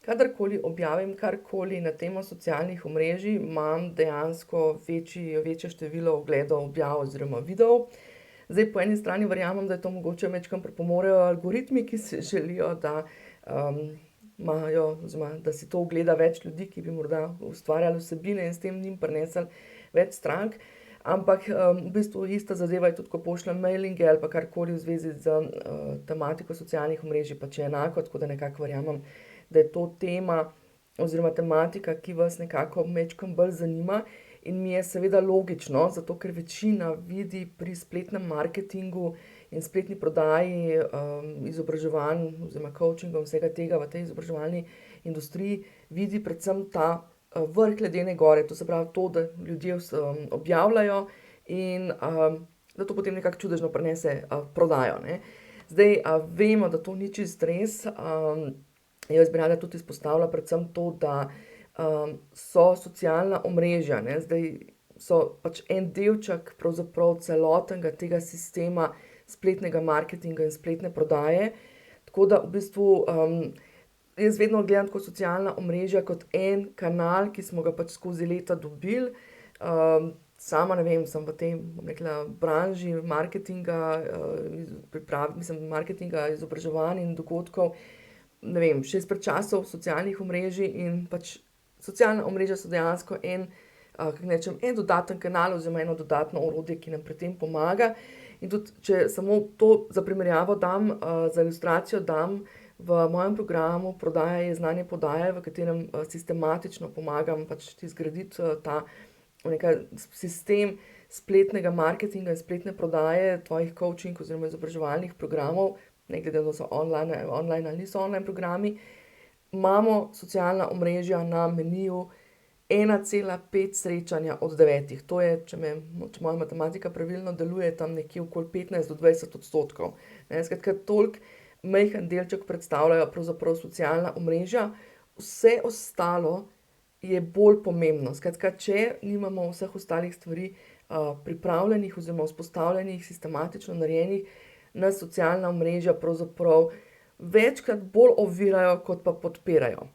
kadarkoli objavim karkoli na temo socialnih omrežij, imam dejansko večje število ogledov, objav oziroma videov. Zdaj, po eni strani verjamem, da je to mogoče majčkeno pripomorejo algoritmi, ki si želijo, da imajo, oziroma da si to ogleda več ljudi, ki bi morda ustvarjali vsebine in s tem njim prinesli več strank. Ampak v bistvu ista zadeva je tudi, ko pošljem mailinge ali pa karkoli v zvezi z tematiko socialnih omrežij, pač je enako, tako da nekako verjamem, da je to tema oziroma tematika, ki vas nekako majčkeno bolj zanima. In mi je seveda logično, zato ker večina vidi pri spletnem marketingu in spletni prodaji izobraževanj oziroma coachingov, vsega tega v tej izobraževalni industriji, vidi predvsem ta vrh ledene gore, to se pravi to, da ljudje objavljajo in da to potem nekako čudežno prinese prodajo, ne. Zdaj, vemo, da to ni čisto res, jaz bi rada tudi izpostavila predvsem to, da so socialna omrežja, ne, zdaj so pač en delček pravzaprav celotnega tega sistema spletnega marketinga in spletne prodaje, tako da v bistvu jaz vedno gledam tako socialna omrežja kot en kanal, ki smo ga pač skozi leta dobili. Sama ne vem, sem v tej, bom rekla, branži marketinga, marketinga, izobraževanj in dogodkov, ne vem, še izpred časov socialnih omrežij in pač socialna omrežja so dejansko en, kako naj rečem, en dodaten kanal oziroma eno dodatno orodje, ki nam pri tem pomaga. In tudi, če samo to za primerjavo dam, za ilustracijo dam, v mojem programu Prodaja je znanje podaje, v katerem sistematično pomagam pač ti zgraditi ta sistem spletnega marketinga in spletne prodaje tvojih coaching oziroma izobraževalnih programov, ne glede da so online ali niso online programi, imamo socialna omrežja na meniju 1,5 srečanja od 9. To je, če moja matematika pravilno deluje, tam nekje okoli 15-20%. Ne, skratka, toliko majhen delček predstavljajo pravzaprav socialna omrežja, vse ostalo je bolj pomembno. Skratka, če nimamo vseh ostalih stvari pripravljenih oziroma vzpostavljenih, sistematično narejenih, nas socialna omrežja pravzaprav večkrat bolj ovirajo, kot pa podpirajo.